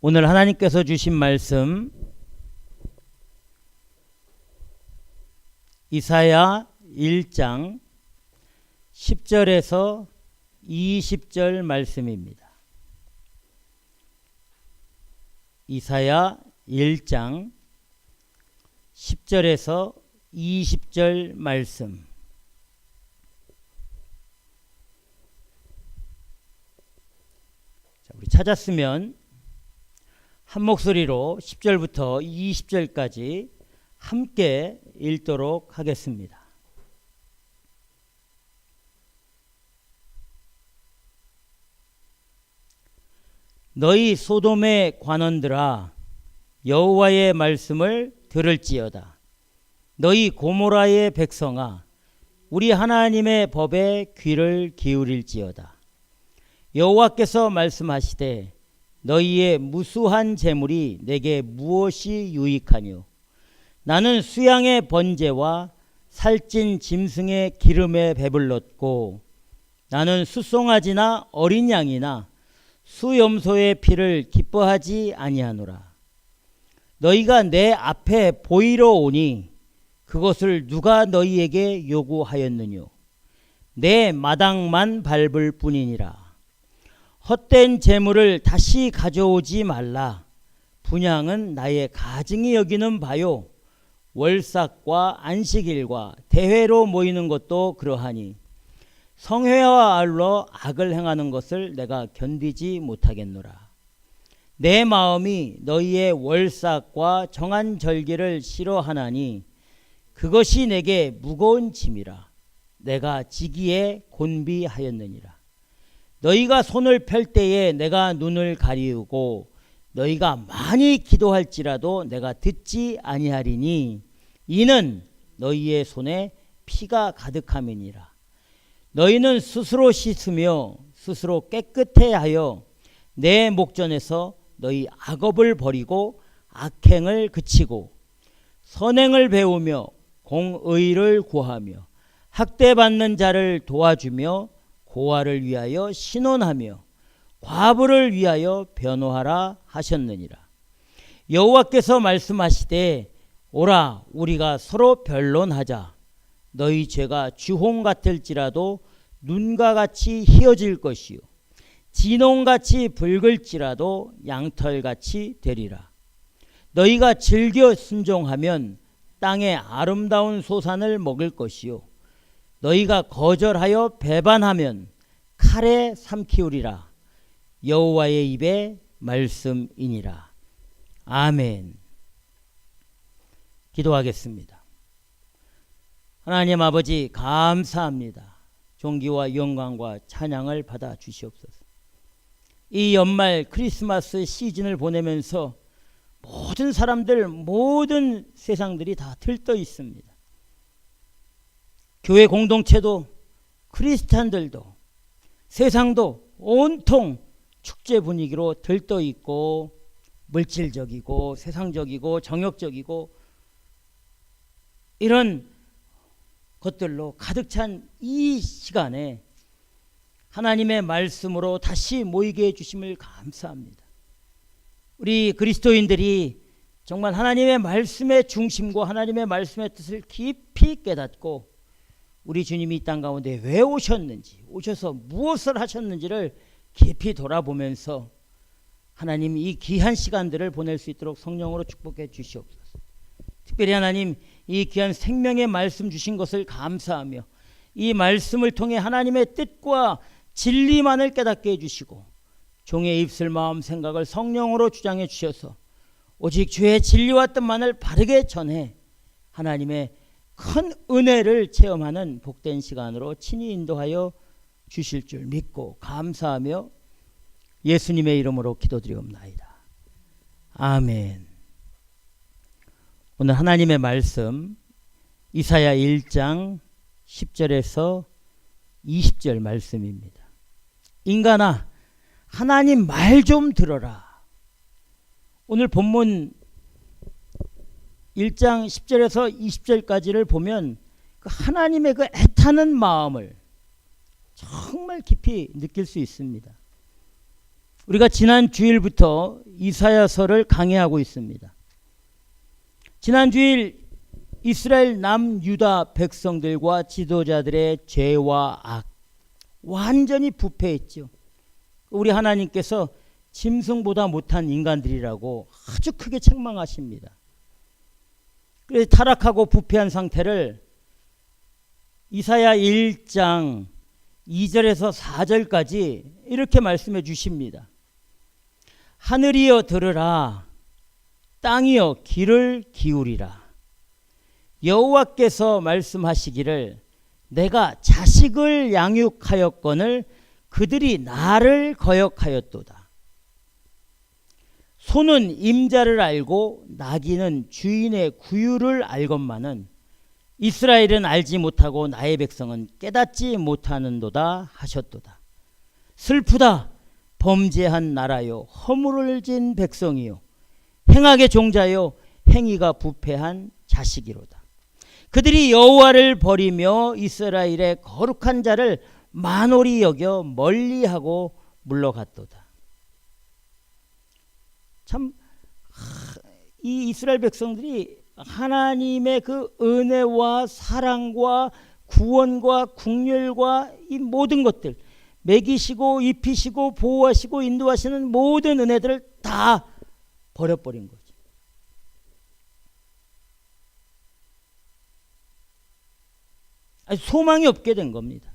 오늘 하나님께서 주신 말씀 이사야 1장 10절에서 20절 말씀입니다. 이사야 1장 10절에서 20절 말씀. 자, 우리 찾았으면 한 목소리로 10절부터 20절까지 함께 읽도록 하겠습니다. 너희 소돔의 관원들아, 여호와의 말씀을 들을지어다. 너희 고모라의 백성아, 우리 하나님의 법에 귀를 기울일지어다. 여호와께서 말씀하시되 너희의 무수한 재물이 내게 무엇이 유익하뇨? 나는 수양의 번제와 살찐 짐승의 기름에 배불렀고 나는 숫송아지나 어린 양이나 수염소의 피를 기뻐하지 아니하노라. 너희가 내 앞에 보이러 오니 그것을 누가 너희에게 요구하였느뇨? 내 마당만 밟을 뿐이니라. 헛된 재물을 다시 가져오지 말라. 분향은 나의 가증히 여기는 바요. 월삭과 안식일과 대회로 모이는 것도 그러하니 성회와 아울러 악을 행하는 것을 내가 견디지 못하겠노라. 내 마음이 너희의 월삭과 정한 절기를 싫어하나니 그것이 내게 무거운 짐이라. 내가 지기에 곤비하였느니라. 너희가 손을 펼 때에 내가 눈을 가리우고 너희가 많이 기도할지라도 내가 듣지 아니하리니 이는 너희의 손에 피가 가득함이니라. 너희는 스스로 씻으며 스스로 깨끗해 하여 내 목전에서 너희 악업을 버리고 악행을 그치고 선행을 배우며 공의를 구하며 학대받는 자를 도와주며 고아를 위하여 신원하며 과부를 위하여 변호하라 하셨느니라. 여호와께서 말씀하시되 오라, 우리가 서로 변론하자. 너희 죄가 주홍 같을지라도 눈과 같이 희어질 것이요 진홍같이 붉을지라도 양털같이 되리라. 너희가 즐겨 순종하면 땅의 아름다운 소산을 먹을 것이요 너희가 거절하여 배반하면 칼에 삼키우리라. 여호와의 입의 말씀이니라. 아멘. 기도하겠습니다. 하나님 아버지, 감사합니다. 존귀와 영광과 찬양을 받아 주시옵소서. 이 연말 크리스마스 시즌을 보내면서 모든 사람들, 모든 세상들이 다 들떠 있습니다. 교회 공동체도 크리스찬들도 세상도 온통 축제 분위기로 들떠 있고 물질적이고 세상적이고 정욕적이고 이런 것들로 가득 찬 이 시간에 하나님의 말씀으로 다시 모이게 해주심을 감사합니다. 우리 그리스도인들이 정말 하나님의 말씀의 중심과 하나님의 말씀의 뜻을 깊이 깨닫고 우리 주님이 이 땅 가운데 왜 오셨는지, 오셔서 무엇을 하셨는지를 깊이 돌아보면서 하나님 이 귀한 시간들을 보낼 수 있도록 성령으로 축복해 주시옵소서. 특별히 하나님 이 귀한 생명의 말씀 주신 것을 감사하며 이 말씀을 통해 하나님의 뜻과 진리만을 깨닫게 해주시고 종의 입술 마음 생각을 성령으로 주장해 주셔서 오직 주의 진리와 뜻만을 바르게 전해 하나님의 큰 은혜를 체험하는 복된 시간으로 친히 인도하여 주실 줄 믿고 감사하며 예수님의 이름으로 기도드리옵나이다. 아멘. 오늘 하나님의 말씀 이사야 1장 10절에서 20절 말씀입니다. 인간아, 하나님 말 좀 들어라. 오늘 본문 1장 10절에서 20절까지를 보면 그 하나님의 그 애타는 마음을 정말 깊이 느낄 수 있습니다. 우리가 지난 주일부터 이사야서를 강해하고 있습니다. 지난 주일 이스라엘 남유다 백성들과 지도자들의 죄와 악, 완전히 부패했죠. 우리 하나님께서 짐승보다 못한 인간들이라고 아주 크게 책망하십니다. 그래서 타락하고 부패한 상태를 이사야 1장 2절에서 4절까지 이렇게 말씀해 주십니다. 하늘이여 들으라, 땅이여 귀를 기울이라. 여호와께서 말씀하시기를 내가 자식을 양육하였거늘 그들이 나를 거역하였도다. 소는 임자를 알고 나귀는 주인의 구유를 알건만은 이스라엘은 알지 못하고 나의 백성은 깨닫지 못하는도다 하셨도다. 슬프다, 범죄한 나라요, 허물을 진 백성이요, 행악의 종자요, 행위가 부패한 자식이로다. 그들이 여호와를 버리며 이스라엘의 거룩한 자를 만홀히 여겨 멀리하고 물러갔도다. 참, 이 이스라엘 백성들이 하나님의 그 은혜와 사랑과 구원과 국률과 이 모든 것들, 먹이시고 입히시고 보호하시고 인도하시는 모든 은혜들을 다 버려버린 거죠. 아니, 소망이 없게 된 겁니다.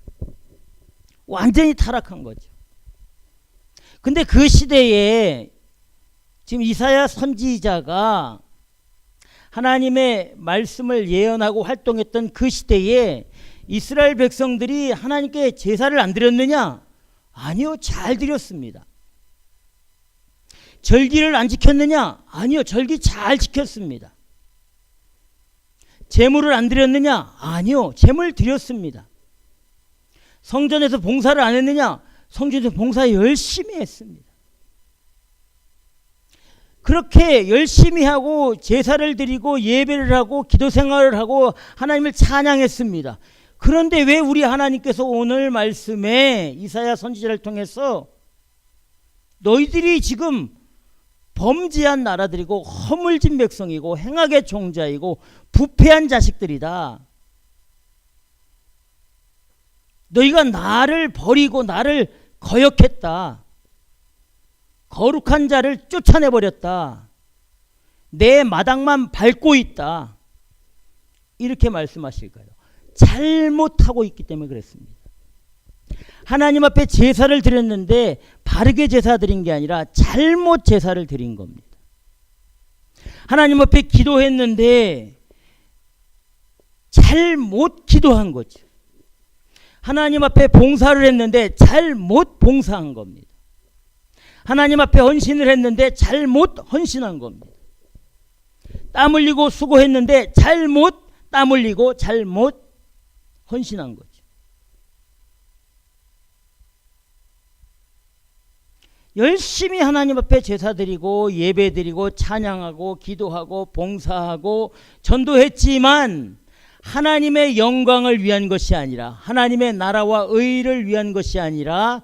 완전히 타락한 거죠. 근데 그 시대에 지금 이사야 선지자가 하나님의 말씀을 예언하고 활동했던 그 시대에 이스라엘 백성들이 하나님께 제사를 안 드렸느냐? 아니요, 잘 드렸습니다. 절기를 안 지켰느냐? 아니요, 절기 잘 지켰습니다. 제물을 안 드렸느냐? 아니요, 제물 드렸습니다. 성전에서 봉사를 안 했느냐? 성전에서 봉사 열심히 했습니다. 그렇게 열심히 하고 제사를 드리고 예배를 하고 기도 생활을 하고 하나님을 찬양했습니다. 그런데 왜 우리 하나님께서 오늘 말씀에 이사야 선지자를 통해서 너희들이 지금 범죄한 나라들이고 허물진 백성이고 행악의 종자이고 부패한 자식들이다. 너희가 나를 버리고 나를 거역했다. 거룩한 자를 쫓아내버렸다. 내 마당만 밟고 있다. 이렇게 말씀하실까요? 잘못하고 있기 때문에 그랬습니다. 하나님 앞에 제사를 드렸는데 바르게 제사 드린 게 아니라 잘못 제사를 드린 겁니다. 하나님 앞에 기도했는데 잘못 기도한 거죠. 하나님 앞에 봉사를 했는데 잘못 봉사한 겁니다. 하나님 앞에 헌신을 했는데 잘못 헌신한 겁니다. 땀 흘리고 수고했는데 잘못 땀 흘리고 잘못 헌신한 거죠. 열심히 하나님 앞에 제사 드리고 예배 드리고 찬양하고 기도하고 봉사하고 전도했지만 하나님의 영광을 위한 것이 아니라 하나님의 나라와 의를 위한 것이 아니라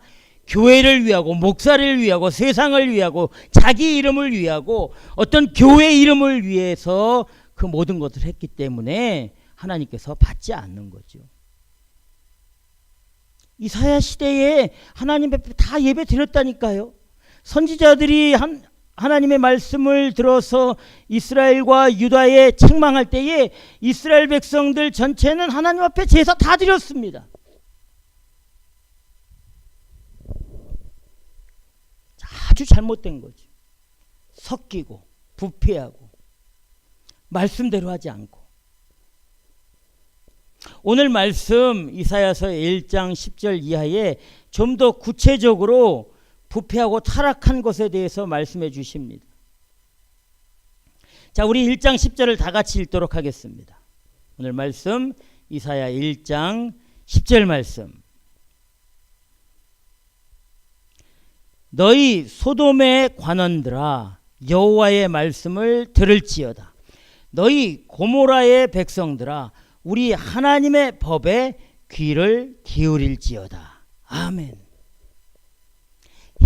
교회를 위하고 목사를 위하고 세상을 위하고 자기 이름을 위하고 어떤 교회 이름을 위해서 그 모든 것을 했기 때문에 하나님께서 받지 않는 거죠. 이사야 시대에 하나님 앞에 다 예배 드렸다니까요. 선지자들이 하나님의 말씀을 들어서 이스라엘과 유다에 책망할 때에 이스라엘 백성들 전체는 하나님 앞에 제사 다 드렸습니다. 아주 잘못된 거죠. 섞이고 부패하고 말씀대로 하지 않고. 오늘 말씀 이사야서 1장 10절 이하에 좀 더 구체적으로 부패하고 타락한 것에 대해서 말씀해 주십니다. 자, 우리 1장 10절을 다 같이 읽도록 하겠습니다. 오늘 말씀 이사야 1장 10절 말씀. 너희 소돔의 관원들아 여호와의 말씀을 들을지어다. 너희 고모라의 백성들아 우리 하나님의 법에 귀를 기울일지어다. 아멘.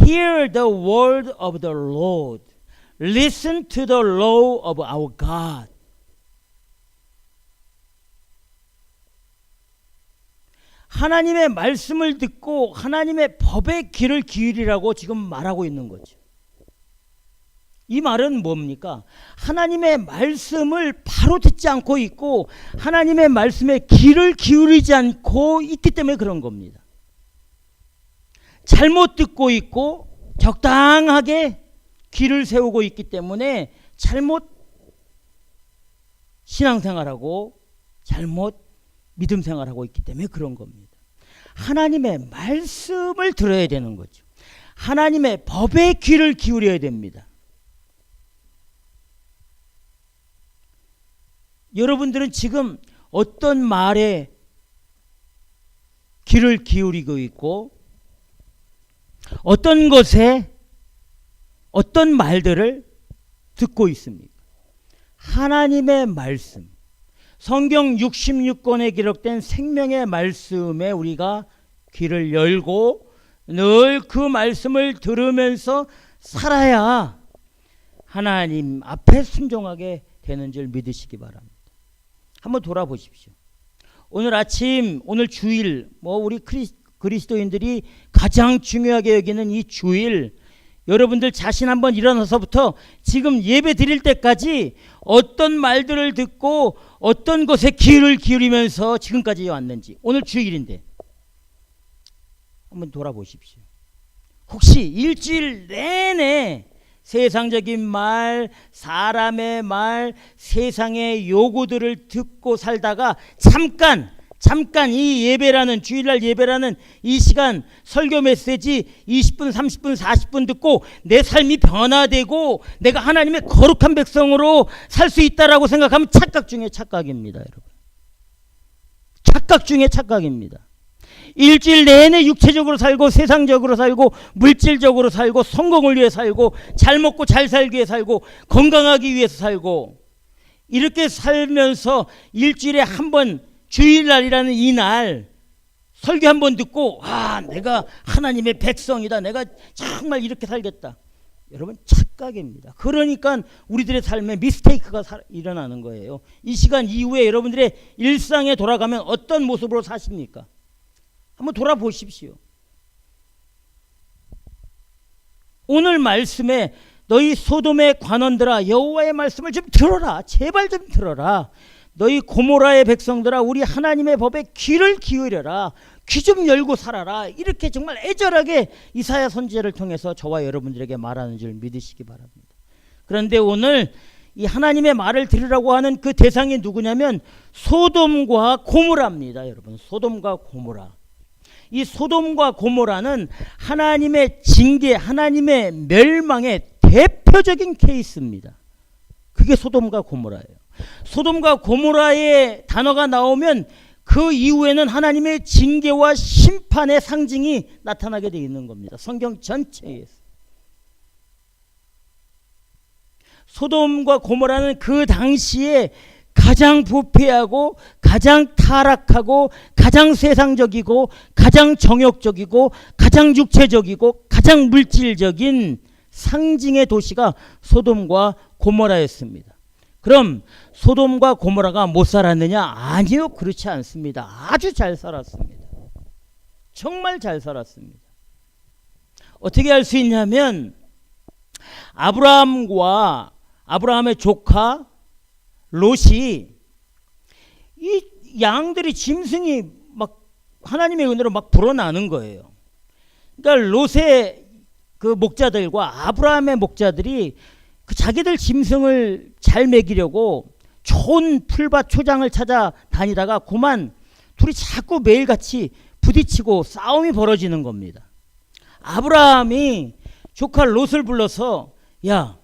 Hear the word of the Lord. Listen to the law of our God. 하나님의 말씀을 듣고 하나님의 법에 귀를 기울이라고 지금 말하고 있는 거죠. 이 말은 뭡니까? 하나님의 말씀을 바로 듣지 않고 있고 하나님의 말씀에 귀를 기울이지 않고 있기 때문에 그런 겁니다. 잘못 듣고 있고 적당하게 귀를 세우고 있기 때문에 잘못 신앙생활하고 잘못 믿음 생활하고 있기 때문에 그런 겁니다. 하나님의 말씀을 들어야 되는 거죠. 하나님의 법에 귀를 기울여야 됩니다. 여러분들은 지금 어떤 말에 귀를 기울이고 있고 어떤 것에 어떤 말들을 듣고 있습니까? 하나님의 말씀, 성경 66권에 기록된 생명의 말씀에 우리가 귀를 열고 늘 그 말씀을 들으면서 살아야 하나님 앞에 순종하게 되는 줄 믿으시기 바랍니다. 한번 돌아보십시오. 오늘 아침, 오늘 주일, 우리 그리스도인들이 가장 중요하게 여기는 이 주일, 여러분들 자신 한번 일어나서부터 지금 예배 드릴 때까지 어떤 말들을 듣고 어떤 것에 귀를 기울이면서 지금까지 왔는지, 오늘 주일인데 한번 돌아보십시오. 혹시 일주일 내내 세상적인 말, 사람의 말, 세상의 요구들을 듣고 살다가 잠깐 이 예배라는, 주일날 예배라는 이 시간 설교 메시지 20분, 30분, 40분 듣고 내 삶이 변화되고 내가 하나님의 거룩한 백성으로 살 수 있다라고 생각하면 착각 중에 착각입니다, 여러분. 착각 중에 착각입니다. 일주일 내내 육체적으로 살고 세상적으로 살고 물질적으로 살고 성공을 위해 살고 잘 먹고 잘 살기 위해 살고 건강하기 위해서 살고 이렇게 살면서 일주일에 한 번 주일날이라는 이 날 설교 한 번 듣고 내가 하나님의 백성이다. 내가 정말 이렇게 살겠다. 여러분 착각입니다. 그러니까 우리들의 삶에 미스테이크가 일어나는 거예요. 이 시간 이후에 여러분들의 일상에 돌아가면 어떤 모습으로 사십니까? 한번 돌아보십시오. 오늘 말씀에 너희 소돔의 관원들아 여호와의 말씀을 좀 들어라. 제발 좀 들어라. 너희 고모라의 백성들아 우리 하나님의 법에 귀를 기울여라. 귀 좀 열고 살아라. 이렇게 정말 애절하게 이사야 선지자를 통해서 저와 여러분들에게 말하는 줄 믿으시기 바랍니다. 그런데 오늘 이 하나님의 말을 들으라고 하는 그 대상이 누구냐면 소돔과 고모라입니다. 여러분, 소돔과 고모라. 이 소돔과 고모라는 하나님의 징계, 하나님의 멸망의 대표적인 케이스입니다. 그게 소돔과 고모라예요. 소돔과 고모라의 단어가 나오면 그 이후에는 하나님의 징계와 심판의 상징이 나타나게 되어 있는 겁니다. 성경 전체에서. 소돔과 고모라는 그 당시에 가장 부패하고 가장 타락하고 가장 세상적이고 가장 정욕적이고 가장 육체적이고 가장 물질적인 상징의 도시가 소돔과 고모라였습니다. 그럼 소돔과 고모라가 못 살았느냐? 아니요, 그렇지 않습니다. 아주 잘 살았습니다. 정말 잘 살았습니다. 어떻게 알 수 있냐면 아브라함과 아브라함의 조카 롯이 이 양들이 짐승이 막 하나님의 은혜로 막 불어나는 거예요. 그러니까 롯의 그 목자들과 아브라함의 목자들이 그 자기들 짐승을 잘 먹이려고 좋은 풀밭 초장을 찾아 다니다가 그만 둘이 자꾸 매일같이 부딪히고 싸움이 벌어지는 겁니다. 아브라함이 조카 롯을 불러서 야,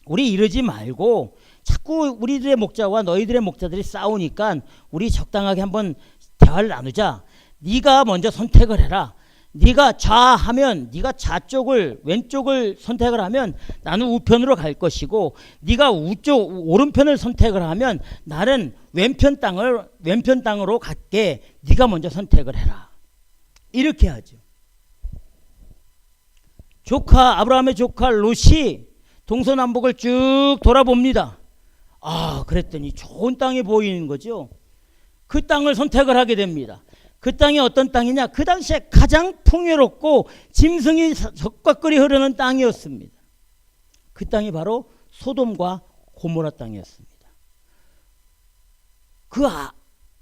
우리 이러지 말고 자꾸 우리들의 목자와 너희들의 목자들이 싸우니까 우리 적당하게 한번 대화를 나누자. 네가 먼저 선택을 해라. 네가 좌하면 네가 좌쪽을 왼쪽을 선택을 하면 나는 우편으로 갈 것이고 네가 오른편을 선택을 하면 나는 왼편 땅으로 갈게. 네가 먼저 선택을 해라. 이렇게 하죠. 아브라함의 조카 롯이 동서남북을 쭉 돌아봅니다. 그랬더니 좋은 땅이 보이는 거죠. 그 땅을 선택을 하게 됩니다. 그 땅이 어떤 땅이냐? 그 당시에 가장 풍요롭고 짐승이 적과끌이 흐르는 땅이었습니다. 그 땅이 바로 소돔과 고모라 땅이었습니다. 그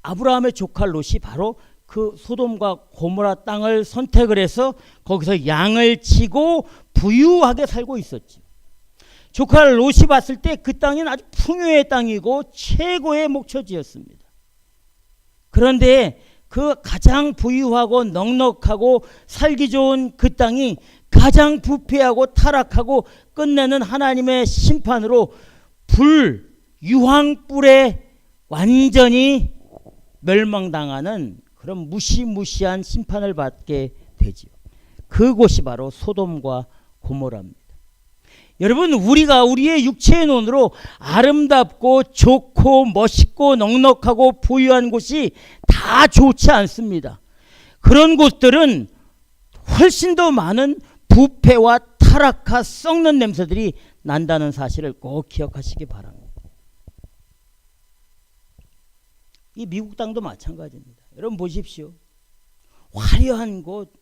아브라함의 조카 롯이 바로 그 소돔과 고모라 땅을 선택을 해서 거기서 양을 치고 부유하게 살고 있었지. 조카 롯이 봤을 때 그 땅은 아주 풍요의 땅이고 최고의 목초지였습니다. 그런데 그 가장 부유하고 넉넉하고 살기 좋은 그 땅이 가장 부패하고 타락하고 끝내는 하나님의 심판으로 유황불에 완전히 멸망당하는 그런 무시무시한 심판을 받게 되지요. 그곳이 바로 소돔과 고모라입니다. 여러분, 우리가 우리의 육체의 눈으로 아름답고 좋고 멋있고 넉넉하고 부유한 곳이 다 좋지 않습니다. 그런 곳들은 훨씬 더 많은 부패와 타락과 썩는 냄새들이 난다는 사실을 꼭 기억하시기 바랍니다. 이 미국 땅도 마찬가지입니다. 여러분 보십시오. 화려한 곳,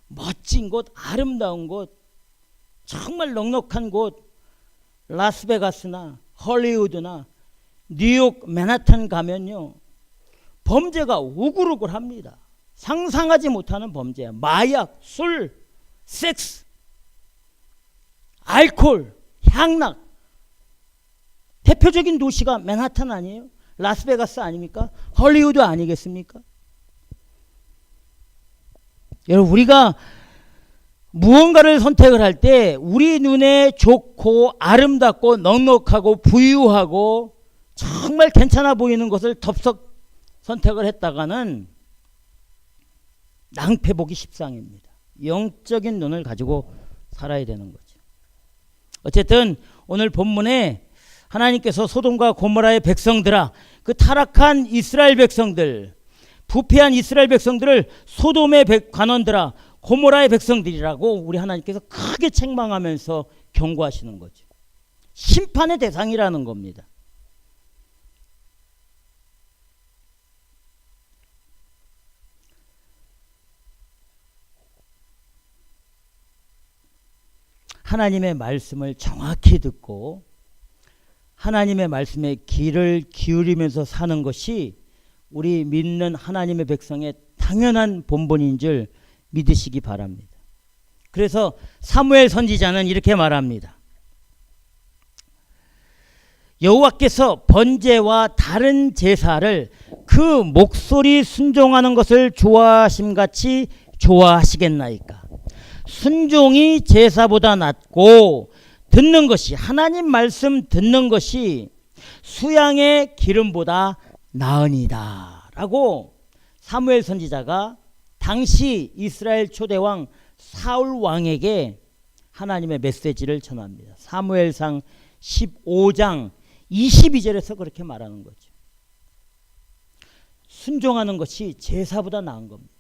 멋진 곳, 아름다운 곳, 정말 넉넉한 곳, 라스베가스나 헐리우드나 뉴욕 맨하탄 가면요, 범죄가 우글우글합니다. 상상하지 못하는 범죄, 마약, 술, 섹스, 알코올, 향락. 대표적인 도시가 맨하탄 아니에요? 라스베가스 아닙니까? 헐리우드 아니겠습니까? 여러분, 우리가 무언가를 선택을 할 때 우리 눈에 좋고 아름답고 넉넉하고 부유하고 정말 괜찮아 보이는 것을 덥석 선택을 했다가는 낭패보기 십상입니다. 영적인 눈을 가지고 살아야 되는 거죠. 어쨌든 오늘 본문에 하나님께서 소돔과 고모라의 백성들아, 그 타락한 이스라엘 백성들, 부패한 이스라엘 백성들을 소돔의 관원들아, 고모라의 백성들이라고 우리 하나님께서 크게 책망하면서 경고하시는 거죠. 심판의 대상이라는 겁니다. 하나님의 말씀을 정확히 듣고 하나님의 말씀에 귀를 기울이면서 사는 것이 우리 믿는 하나님의 백성의 당연한 본분인 줄 믿으시기 바랍니다. 그래서 사무엘 선지자는 이렇게 말합니다. 여호와께서 번제와 다른 제사를 그 목소리 순종하는 것을 좋아하심같이 좋아하시겠나이까. 순종이 제사보다 낫고 듣는 것이, 하나님 말씀 듣는 것이 수양의 기름보다 나으니라 라고 사무엘 선지자가 당시 이스라엘 초대왕 사울 왕에게 하나님의 메시지를 전합니다. 사무엘상 15장 22절에서 그렇게 말하는 거죠. 순종하는 것이 제사보다 나은 겁니다.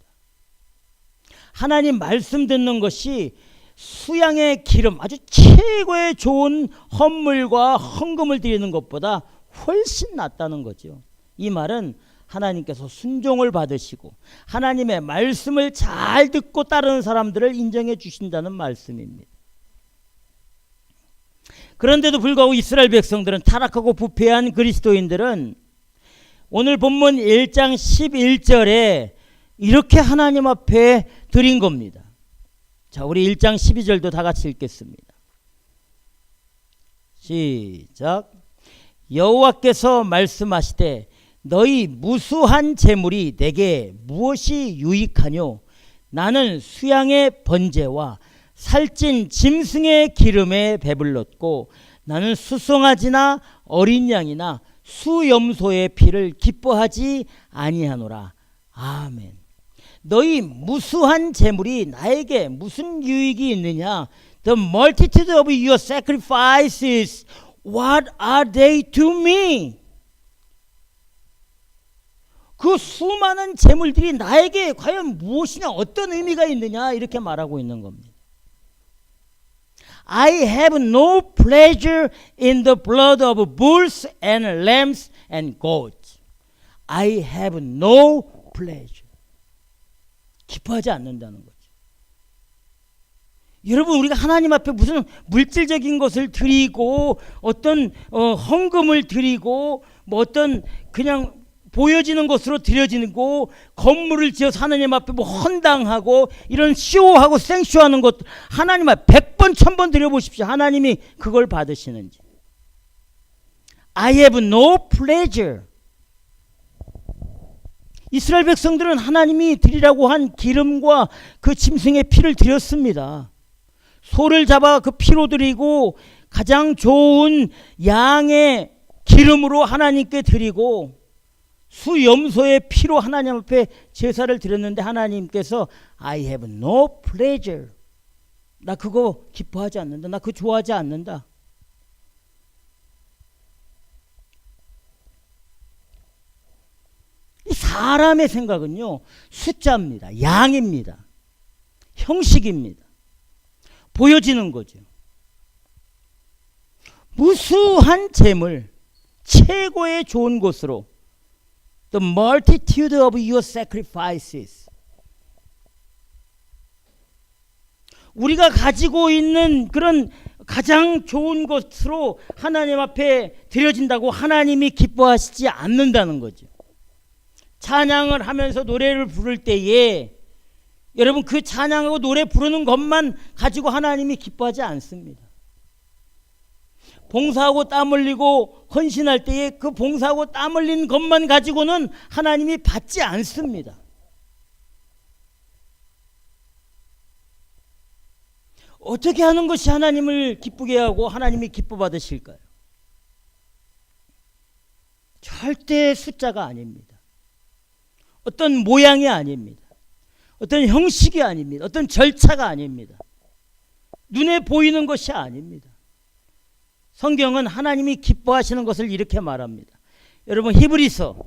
하나님 말씀 듣는 것이 수양의 기름, 아주 최고의 좋은 헌물과 헌금을 드리는 것보다 훨씬 낫다는 거죠. 이 말은 하나님께서 순종을 받으시고 하나님의 말씀을 잘 듣고 따르는 사람들을 인정해 주신다는 말씀입니다. 그런데도 불구하고 이스라엘 백성들은, 타락하고 부패한 그리스도인들은 오늘 본문 1장 11절에 이렇게 하나님 앞에 드린 겁니다. 자, 우리 1장 12절도 다 같이 읽겠습니다. 시작. 여호와께서 말씀하시되 너희 무수한 재물이 내게 무엇이 유익하뇨? 나는 수양의 번제와 살찐 짐승의 기름에 배불렀고 나는 수송아지나 어린 양이나 수염소의 피를 기뻐하지 아니하노라. 아멘. 너희 무수한 재물이 나에게 무슨 유익이 있느냐? The multitude of your sacrifices, what are they to me? 그 수많은 재물들이 나에게 과연 무엇이냐, 어떤 의미가 있느냐, 이렇게 말하고 있는 겁니다. I have no pleasure in the blood of bulls and lambs and goats. I have no pleasure. 기뻐하지 않는다는 거죠. 여러분, 우리가 하나님 앞에 무슨 물질적인 것을 드리고 어떤 헌금을 드리고 뭐 어떤 그냥 보여지는 것으로 드려지고 건물을 지어서 하나님 앞에 뭐 헌당하고 이런 쇼하고 생쇼하는 것 하나님 앞에 100번 1000번 드려보십시오. 하나님이 그걸 받으시는지. I have no pleasure. 이스라엘 백성들은 하나님이 드리라고 한 기름과 그 짐승의 피를 드렸습니다. 소를 잡아 그 피로 드리고 가장 좋은 양의 기름으로 하나님께 드리고 수염소의 피로 하나님 앞에 제사를 드렸는데 하나님께서 I have no pleasure. 나 그거 기뻐하지 않는다. 나 그거 좋아하지 않는다. 이 사람의 생각은요, 숫자입니다. 양입니다. 형식입니다. 보여지는 거죠. 무수한 재물, 최고의 좋은 것으로 The multitude of your sacrifices. 우리가 가지고 있는 그런 가장 좋은 것으로 하나님 앞에 드려진다고 하나님이 기뻐하시지 않는다는 거죠. 찬양을 하면서 노래를 부를 때에 여러분 그 찬양하고 노래 부르는 것만 가지고 하나님이 기뻐하지 않습니다. 봉사하고 땀 흘리고 헌신할 때에 그 봉사하고 땀 흘린 것만 가지고는 하나님이 받지 않습니다. 어떻게 하는 것이 하나님을 기쁘게 하고 하나님이 기뻐 받으실까요? 절대 숫자가 아닙니다. 어떤 모양이 아닙니다. 어떤 형식이 아닙니다. 어떤 절차가 아닙니다. 눈에 보이는 것이 아닙니다. 성경은 하나님이 기뻐하시는 것을 이렇게 말합니다. 여러분 히브리서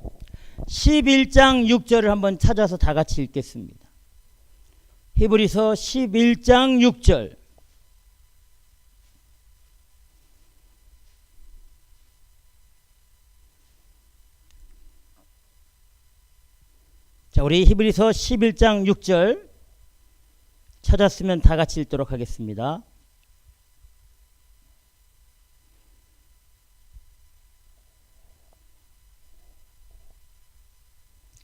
11장 6절을 한번 찾아서 다 같이 읽겠습니다. 히브리서 11장 6절. 자, 우리 히브리서 11장 6절 찾았으면 다 같이 읽도록 하겠습니다.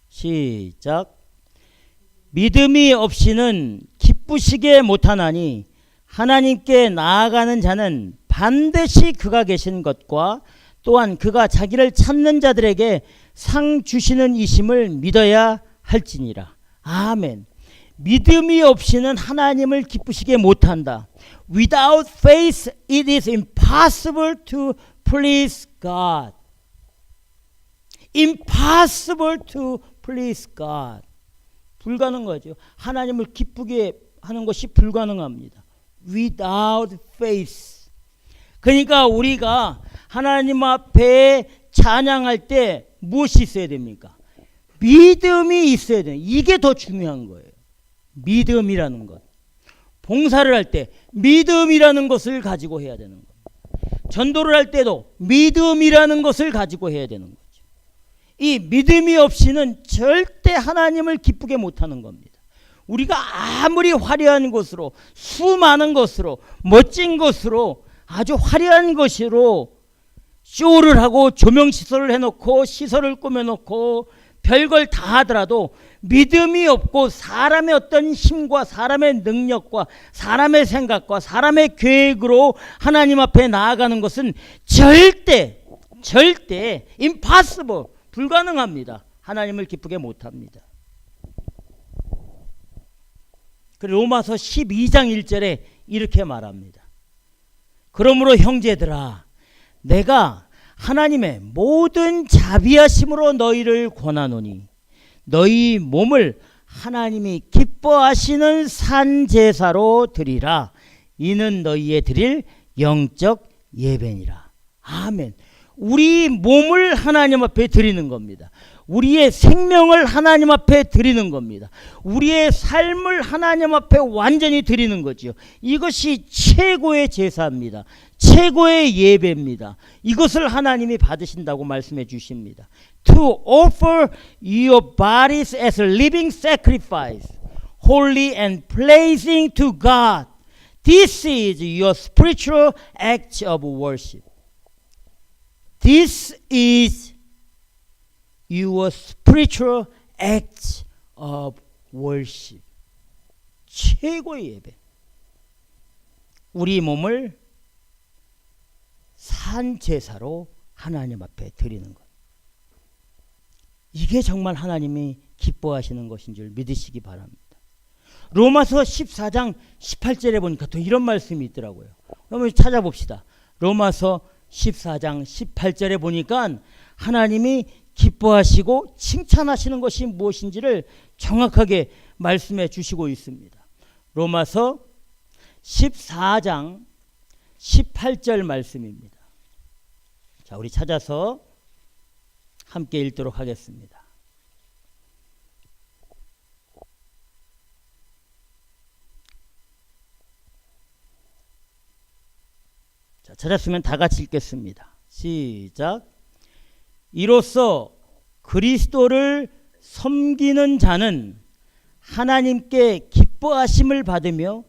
시작. 믿음이 없이는 기쁘시게 못하나니 하나님께 나아가는 자는 반드시 그가 계신 것과 또한 그가 자기를 찾는 자들에게 상 주시는 이심을 믿어야 할지니라. 아멘. 믿음이 없이는 하나님을 기쁘시게 못한다. Without faith it is impossible to please God. Impossible to please God. 불가능하죠. 하나님을 기쁘게 하는 것이 불가능합니다. Without faith. 그러니까 우리가 하나님 앞에 찬양할 때 무엇이 있어야 됩니까? 믿음이 있어야 돼요. 이게 더 중요한 거예요. 믿음이라는 것. 봉사를 할 때 믿음이라는 것을 가지고 해야 되는 겁니다. 전도를 할 때도 믿음이라는 것을 가지고 해야 되는 거죠. 이 믿음이 없이는 절대 하나님을 기쁘게 못하는 겁니다. 우리가 아무리 화려한 것으로 수많은 것으로 멋진 것으로 아주 화려한 것으로 쇼를 하고 조명시설을 해놓고 시설을 꾸며놓고 별걸 다 하더라도 믿음이 없고 사람의 어떤 힘과 사람의 능력과 사람의 생각과 사람의 계획으로 하나님 앞에 나아가는 것은 절대 impossible, 불가능합니다. 하나님을 기쁘게 못합니다. 그리고 로마서 12장 1절에 이렇게 말합니다. 그러므로 형제들아 내가 하나님의 모든 자비하심으로 너희를 권하노니 너희 몸을 하나님이 기뻐하시는 산 제사로 드리라. 이는 너희의 드릴 영적 예배니라. 아멘. 우리 몸을 하나님 앞에 드리는 겁니다. 우리의 생명을 하나님 앞에 드리는 겁니다. 우리의 삶을 하나님 앞에 완전히 드리는 거죠. 이것이 최고의 제사입니다. 최고의 예배입니다. 이것을 하나님이 받으신다고 말씀해 주십니다. To offer your bodies as a living sacrifice, holy and pleasing to God. This is your spiritual act of worship. This is your spiritual act of worship. 최고의 예배. 우리 몸을 산 제사로 하나님 앞에 드리는 것. 이게 정말 하나님이 기뻐하시는 것인 줄 믿으시기 바랍니다. 로마서 14장 18절에 보니까 또 이런 말씀이 있더라고요. 한번 찾아봅시다. 로마서 14장 18절에 보니까 하나님이 기뻐하시고 칭찬하시는 것이 무엇인지를 정확하게 말씀해 주시고 있습니다. 로마서 14장 18절 말씀입니다. 자, 우리 찾아서 함께 읽도록 하겠습니다. 자, 찾았으면 다 같이 읽겠습니다. 시작. 이로써 그리스도를 섬기는 자는 하나님께 기뻐하심을 받으며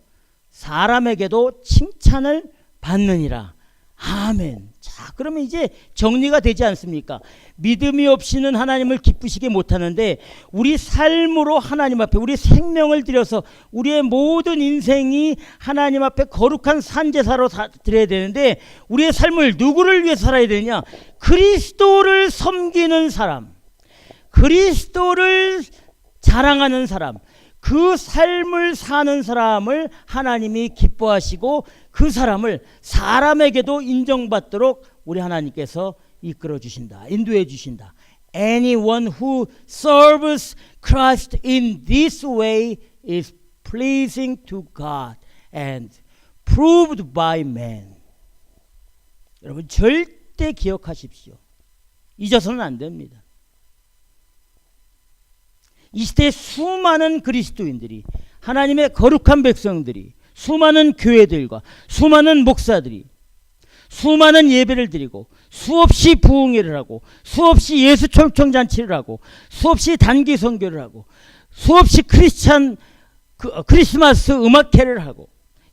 사람에게도 칭찬을 받느니라. 아멘. 자, 그러면 이제 정리가 되지 않습니까? 믿음이 없이는 하나님을 기쁘시게 못하는데 우리 삶으로 하나님 앞에 우리 생명을 들여서 우리의 모든 인생이 하나님 앞에 거룩한 산제사로 드려야 되는데 우리의 삶을 누구를 위해 살아야 되냐? 그리스도를 섬기는 사람, 그리스도를 자랑하는 사람, 그 삶을 사는 사람을 하나님이 기뻐하시고 그 사람을 사람에게도 인정받도록 우리 하나님께서 이끌어 주신다. 인도해 주신다. Anyone who serves Christ in this way is pleasing to God and proved by man. 여러분 절대 기억하십시오. 잊어서는 안 됩니다. 이 시대에 수많은 그리스도인들이 하나님의 거룩한 백성들이 수많은 교회들과 수많은 목사들이 수많은 예배를 드리고 수없이 부흥회를 하고 수없이 예수 초청잔치를 하고 수없이 단기 선교를 하고 수없이 크리스마스 음악회를 하고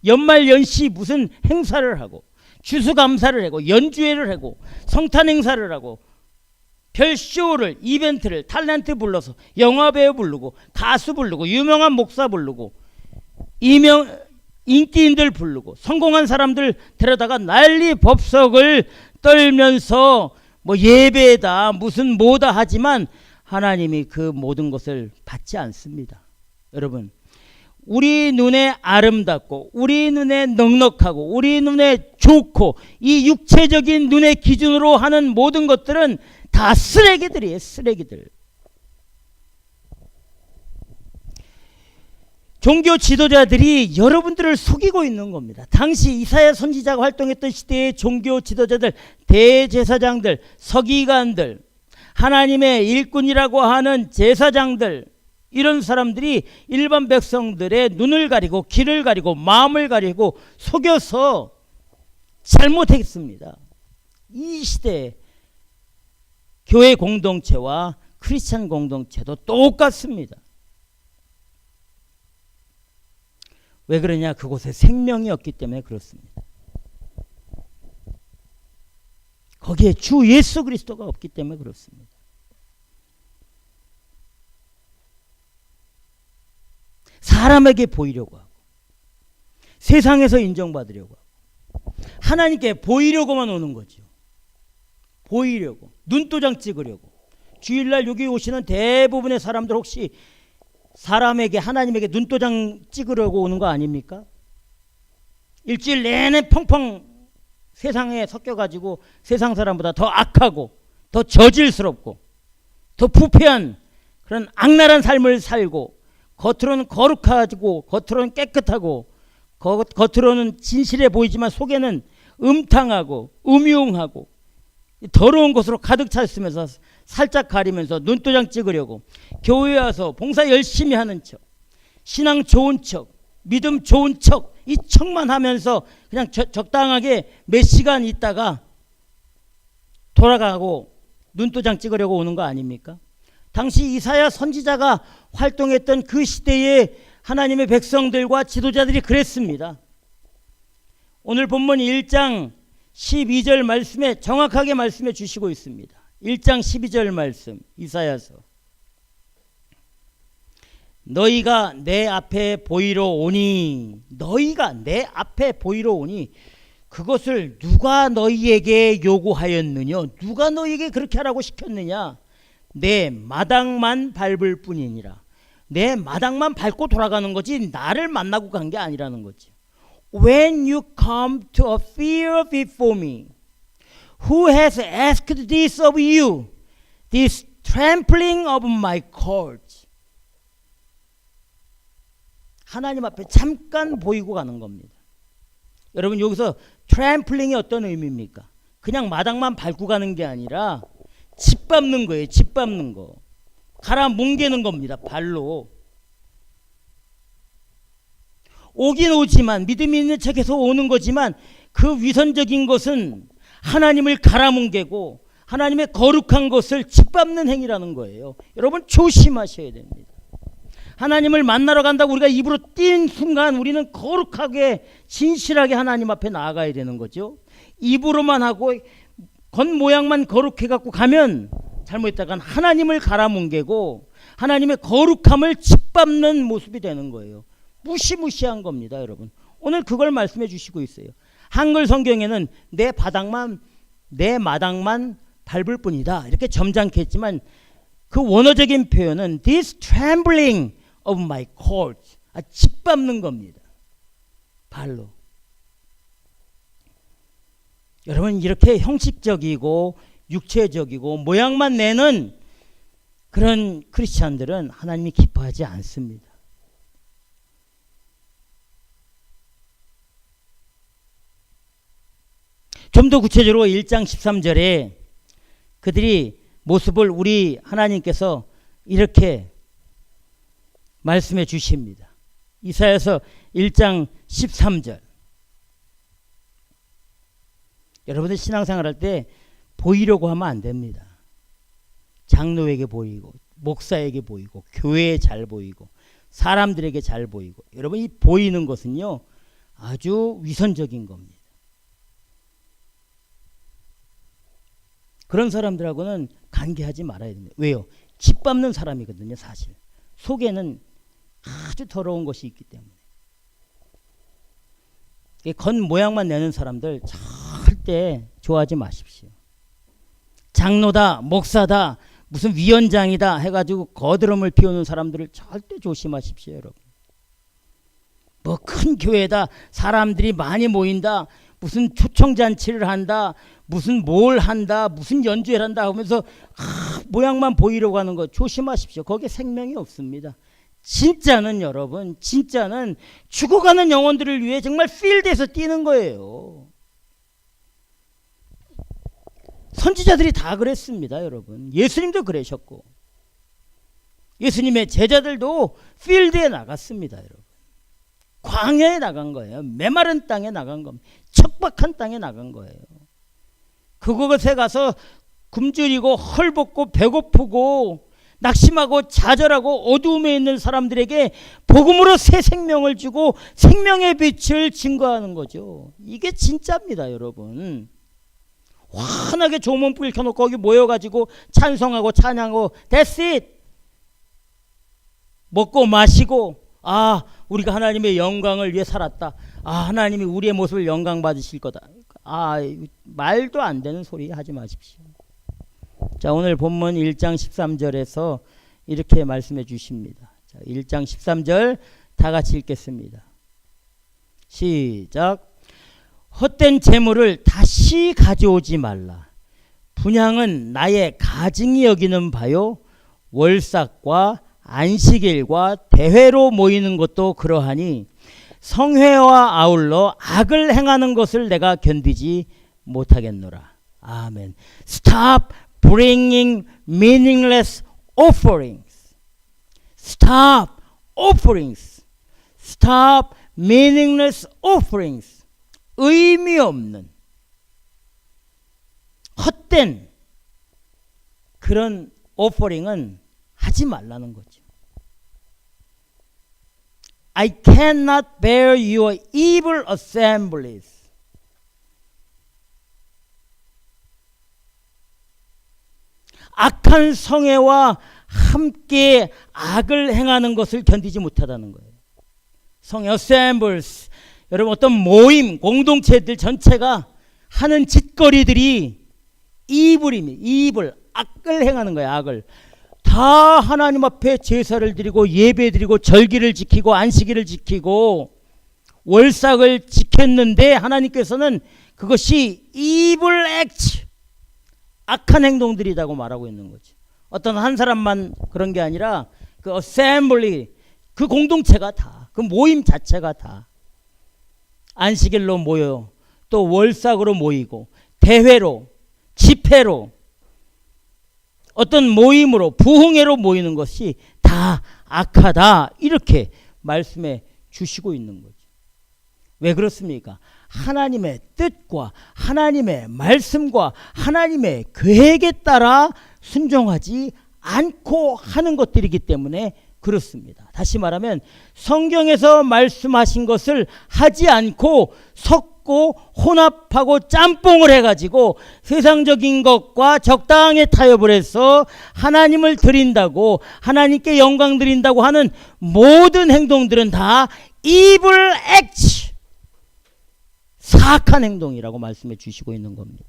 연말 연시 무슨 행사를 하고 추수감사를 하고 연주회를 하고 성탄 행사를 하고 별쇼를 이벤트를 탤런트 불러서 영화배우 부르고 가수 부르고 유명한 목사 부르고 인기인들 부르고 성공한 사람들 데려다가 난리 법석을 떨면서 뭐 예배다 무슨 뭐다 하지만 하나님이 그 모든 것을 받지 않습니다. 여러분 우리 눈에 아름답고 우리 눈에 넉넉하고 우리 눈에 좋고 이 육체적인 눈의 기준으로 하는 모든 것들은 다 쓰레기들이에요. 쓰레기들. 종교 지도자들이 여러분들을 속이고 있는 겁니다. 당시 이사야 선지자가 활동했던 시대의 종교 지도자들, 대제사장들, 서기관들, 하나님의 일꾼이라고 하는 제사장들, 이런 사람들이 일반 백성들의 눈을 가리고 귀를 가리고 마음을 가리고 속여서 잘못했습니다. 이 시대에 교회 공동체와 크리스찬 공동체도 똑같습니다. 왜 그러냐? 그곳에 생명이 없기 때문에 그렇습니다. 거기에 주 예수 그리스도가 없기 때문에 그렇습니다. 사람에게 보이려고 하고 세상에서 인정받으려고 하고 하나님께 보이려고만 오는 거죠. 보이려고, 눈도장 찍으려고. 주일날 여기 오시는 대부분의 사람들 혹시 사람에게 하나님에게 눈도장 찍으려고 오는 거 아닙니까? 일주일 내내 펑펑 세상에 섞여가지고 세상 사람보다 더 악하고 더 저질스럽고 더 부패한 그런 악랄한 삶을 살고 겉으로는 거룩하고 겉으로는 깨끗하고 겉으로는 진실해 보이지만 속에는 음탕하고 음흉하고 더러운 것으로 가득 차 있으면서 살짝 가리면서 눈도장 찍으려고 교회에 와서 봉사 열심히 하는 척, 신앙 좋은 척, 믿음 좋은 척, 이 척만 하면서 그냥 적당하게 몇 시간 있다가 돌아가고 눈도장 찍으려고 오는 거 아닙니까? 당시 이사야 선지자가 활동했던 그 시대에 하나님의 백성들과 지도자들이 그랬습니다. 오늘 본문 1장 12절 말씀에 정확하게 말씀해 주시고 있습니다. 1장 12절 말씀, 이사야서. 너희가 내 앞에 보이러 오니, 너희가 내 앞에 보이러 오니 그것을 누가 너희에게 요구하였느냐? 누가 너희에게 그렇게 하라고 시켰느냐? 내 마당만 밟을 뿐이니라. 내 마당만 밟고 돌아가는 거지 나를 만나고 간 게 아니라는 거지. When you come to a fear before me, who has asked this of you, this trampling of my courts? 하나님 앞에 잠깐 보이고 가는 겁니다. 여러분 여기서 트램플링이 어떤 의미입니까? 그냥 마당만 밟고 가는 게 아니라 짓밟는 거예요. 짓밟는 거. 갈아 뭉개는 겁니다. 발로. 오긴 오지만 믿음이 있는 척해서 오는 거지만 그 위선적인 것은 하나님을 갈아 뭉개고 하나님의 거룩한 것을 짓밟는 행위라는 거예요. 여러분 조심하셔야 됩니다. 하나님을 만나러 간다고 우리가 입으로 띈 순간 우리는 거룩하게 진실하게 하나님 앞에 나아가야 되는 거죠. 입으로만 하고 겉모양만 거룩해 갖고 가면 잘못했다간 하나님을 갈아뭉개고 하나님의 거룩함을 짓밟는 모습이 되는 거예요. 무시무시한 겁니다, 여러분. 오늘 그걸 말씀해 주시고 있어요. 한글 성경에는 내 마당만 밟을 뿐이다 이렇게 점잖게 했지만 그 원어적인 표현은 this trembling of my courts, 짓밟는 겁니다. 발로. 여러분 이렇게 형식적이고 육체적이고 모양만 내는 그런 크리스찬들은 하나님이 기뻐하지 않습니다. 좀 더 구체적으로 1장 13절에 그들이 모습을 우리 하나님께서 이렇게 말씀해 주십니다. 이사야서 1장 13절. 여러분들 신앙생활 할 때 보이려고 하면 안 됩니다. 장로에게 보이고 목사에게 보이고 교회에 잘 보이고 사람들에게 잘 보이고 여러분 이 보이는 것은요 아주 위선적인 겁니다. 그런 사람들하고는 관계하지 말아야 됩니다. 왜요? 짓밟는 사람이거든요. 사실 속에는 아주 더러운 것이 있기 때문에. 겉모양만 내는 사람들 절대 좋아하지 마십시오. 장로다 목사다 무슨 위원장이다 해가지고 거드름을 피우는 사람들을 절대 조심하십시오. 여러분. 뭐 큰 교회다 사람들이 많이 모인다 무슨 초청잔치를 한다 무슨 뭘 한다 무슨 연주회를 한다 하면서 모양만 보이려고 하는 거 조심하십시오. 거기에 생명이 없습니다. 진짜는 여러분 진짜는 죽어가는 영혼들을 위해 정말 필드에서 뛰는 거예요. 선지자들이 다 그랬습니다. 여러분 예수님도 그러셨고 예수님의 제자들도 필드에 나갔습니다. 여러분 광야에 나간 거예요. 메마른 땅에 나간 겁니다. 척박한 땅에 나간 거예요. 그곳에 가서 굶주리고 헐벗고 배고프고 낙심하고 좌절하고 어두움에 있는 사람들에게 복음으로 새 생명을 주고 생명의 빛을 증거하는 거죠. 이게 진짜입니다. 여러분 환하게 조문불 켜놓고 거기 모여가지고 찬송하고 찬양하고 That's it. 먹고 마시고 우리가 하나님의 영광을 위해 살았다. 하나님이 우리의 모습을 영광 받으실 거다. 말도 안 되는 소리 하지 마십시오. 자, 오늘 본문 1장 13절에서 이렇게 말씀해 주십니다. 자, 1장 13절 다 같이 읽겠습니다. 시작. 헛된 재물을 다시 가져오지 말라. 분향은 나의 가증이 여기는 바요. 월삭과 안식일과 대회로 모이는 것도 그러하니 성회와 아울러 악을 행하는 것을 내가 견디지 못하겠노라. 아멘. Stop bringing meaningless offerings. Stop offerings. Stop meaningless offerings. 의미 없는 헛된 그런 오퍼링은 하지 말라는 거죠. I cannot bear your evil assemblies. 악한 성회와 함께 악을 행하는 것을 견디지 못하다는 거예요. 성회 assemblies. 여러분 어떤 모임, 공동체들 전체가 하는 짓거리들이 이불입니다. 이불, 악을 행하는 거예요. 악을. 다 하나님 앞에 제사를 드리고 예배 드리고 절기를 지키고 안식일을 지키고 월삭을 지켰는데 하나님께서는 그것이 evil act, 악한 행동들이라고 말하고 있는 거죠. 어떤 한 사람만 그런 게 아니라 그 assembly, 그 공동체가 다, 그 모임 자체가 다 안식일로 모여요. 또 월삭으로 모이고 대회로 집회로 어떤 모임으로 부흥회로 모이는 것이 다 악하다 이렇게 말씀해 주시고 있는 거죠. 왜 그렇습니까? 하나님의 뜻과 하나님의 말씀과 하나님의 계획에 따라 순종하지 않고 하는 것들이기 때문에 그렇습니다. 다시 말하면 성경에서 말씀하신 것을 하지 않고 섞고 혼합하고 짬뽕을 해가지고 세상적인 것과 적당히 타협을 해서 하나님을 드린다고 하나님께 영광 드린다고 하는 모든 행동들은 다 evil act, 사악한 행동이라고 말씀해 주시고 있는 겁니다.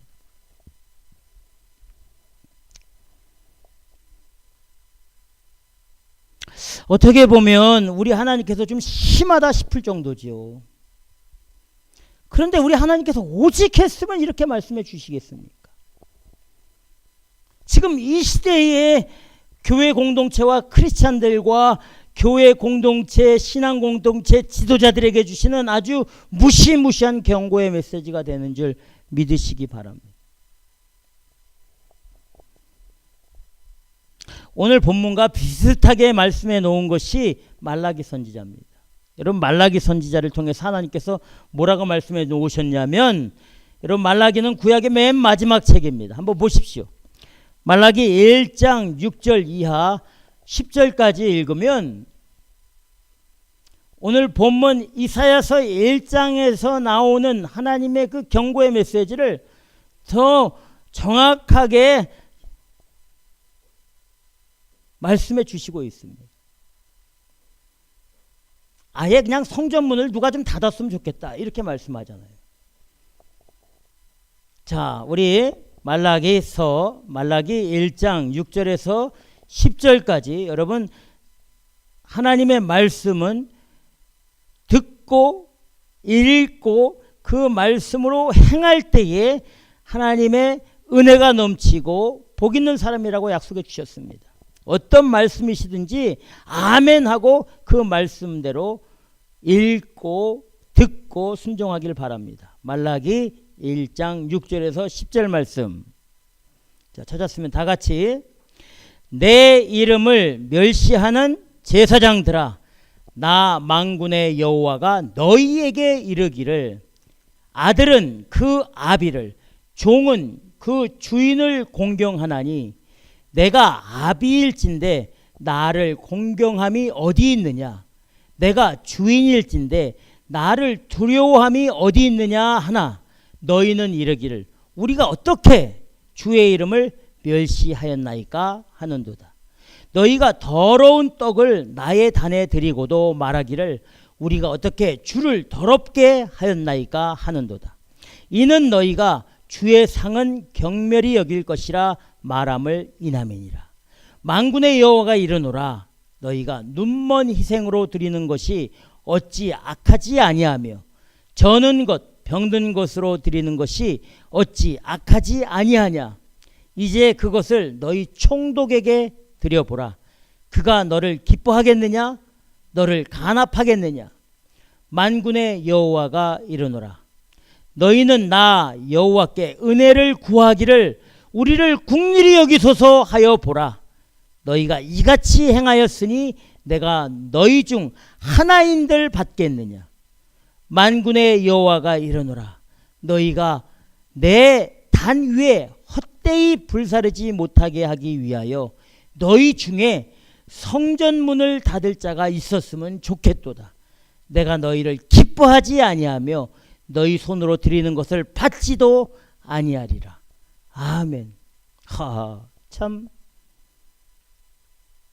어떻게 보면 우리 하나님께서 좀 심하다 싶을 정도지요. 그런데 우리 하나님께서 오직 했으면 이렇게 말씀해 주시겠습니까? 지금 이 시대에 교회 공동체와 크리스찬들과 교회 공동체, 신앙 공동체 지도자들에게 주시는 아주 무시무시한 경고의 메시지가 되는 줄 믿으시기 바랍니다. 오늘 본문과 비슷하게 말씀해 놓은 것이 말라기 선지자입니다. 여러분 말라기 선지자를 통해서 하나님께서 뭐라고 말씀해 놓으셨냐면, 여러분 말라기는 구약의 맨 마지막 책입니다. 한번 보십시오. 말라기 1장 6절 이하 10절까지 읽으면 오늘 본문 이사야서 1장에서 나오는 하나님의 그 경고의 메시지를 더 정확하게 말씀해 주시고 있습니다. 아예 그냥 성전문을 누가 좀 닫았으면 좋겠다 이렇게 말씀하잖아요. 자, 우리 말라기 1장 6절에서 10절까지 여러분 하나님의 말씀은 듣고 읽고 그 말씀으로 행할 때에 하나님의 은혜가 넘치고 복 있는 사람이라고 약속해 주셨습니다. 어떤 말씀이시든지 아멘하고 그 말씀대로 읽고 듣고 순종하길 바랍니다. 말라기 1장 6절에서 10절 말씀. 자, 찾았으면 다 같이. 내 이름을 멸시하는 제사장들아, 나 만군의 여호와가 너희에게 이르기를, 아들은 그 아비를, 종은 그 주인을 공경하나니 내가 아비일진데 나를 공경함이 어디 있느냐? 내가 주인일진데 나를 두려워함이 어디 있느냐 하나, 너희는 이르기를 우리가 어떻게 주의 이름을 멸시하였나이까 하는도다. 너희가 더러운 떡을 나의 단에 드리고도 말하기를 우리가 어떻게 주를 더럽게 하였나이까 하는도다. 이는 너희가 주의 상은 경멸히 여길 것이라 말함을 인함이니라. 만군의 여호와가 이르노라, 너희가 눈먼 희생으로 드리는 것이 어찌 악하지 아니하며 저는 것 병든 것으로 드리는 것이 어찌 악하지 아니하냐. 이제 그것을 너희 총독에게 드려보라. 그가 너를 기뻐하겠느냐? 너를 간합하겠느냐? 만군의 여호와가 이르노라, 너희는 나 여호와께 은혜를 구하기를 우리를 긍휼히 여기소서 하여 보라. 너희가 이같이 행하였으니 내가 너희 중 하나인들 받겠느냐. 만군의 여호와가 이르노라. 너희가 내 단 위에 헛되이 불사르지 못하게 하기 위하여 너희 중에 성전문을 닫을 자가 있었으면 좋겠도다. 내가 너희를 기뻐하지 아니하며 너희 손으로 드리는 것을 받지도 아니하리라. 아멘. 참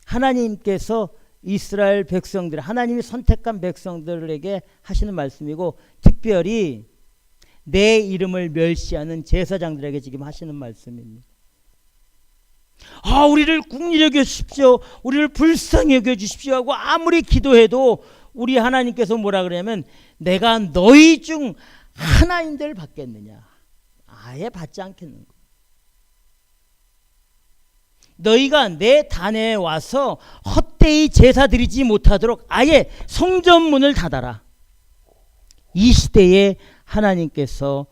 하나님께서 이스라엘 백성들, 하나님이 선택한 백성들에게 하시는 말씀이고, 특별히 내 이름을 멸시하는 제사장들에게 지금 하시는 말씀입니다. 우리를 긍휼히 여겨 주십시오, 우리를 불쌍히 여겨 주십시오 하고 아무리 기도해도 우리 하나님께서 뭐라 그러냐면 내가 너희 중 하나인들 받겠느냐. 아예 받지 않겠는 거예요. 너희가 내 단에 와서 헛되이 제사 드리지 못하도록 아예 성전문을 닫아라. 이 시대에 하나님께서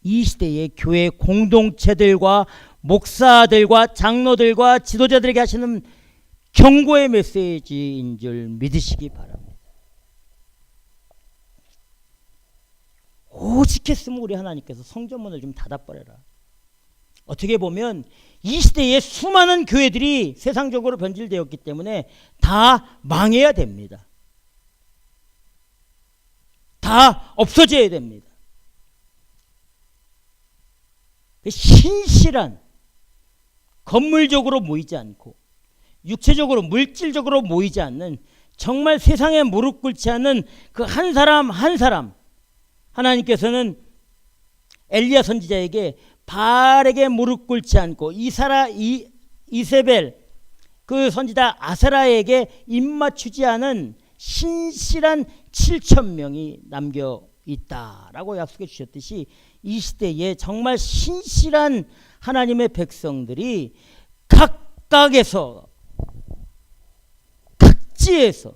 이 시대의 교회 공동체들과 목사들과 장로들과 지도자들에게 하시는 경고의 메시지인 줄 믿으시기 바랍니다. 오직 했으면 우리 하나님께서 성전문을 좀 닫아버려라. 어떻게 보면 이 시대에 수많은 교회들이 세상적으로 변질되었기 때문에 다 망해야 됩니다. 다 없어져야 됩니다. 신실한, 건물적으로 모이지 않고 육체적으로 물질적으로 모이지 않는, 정말 세상에 무릎 꿇지 않는 그 한 사람 한 사람, 하나님께서는 엘리야 선지자에게 바알에게 무릎 꿇지 않고 이세벨 그 선지자 아세라에게 입맞추지 않은 신실한 7,000명이 남겨 있다라고 약속해 주셨듯이, 이 시대에 정말 신실한 하나님의 백성들이 각각에서, 각지에서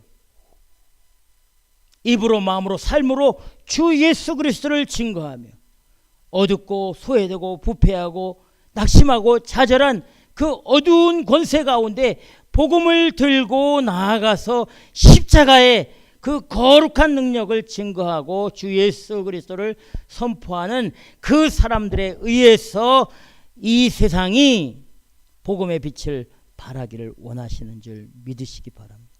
입으로 마음으로 삶으로 주 예수 그리스도를 증거하며 어둡고 소외되고 부패하고 낙심하고 좌절한 그 어두운 권세 가운데 복음을 들고 나아가서 십자가의 그 거룩한 능력을 증거하고 주 예수 그리스도를 선포하는 그 사람들에 의해서 이 세상이 복음의 빛을 발하기를 원하시는 줄 믿으시기 바랍니다.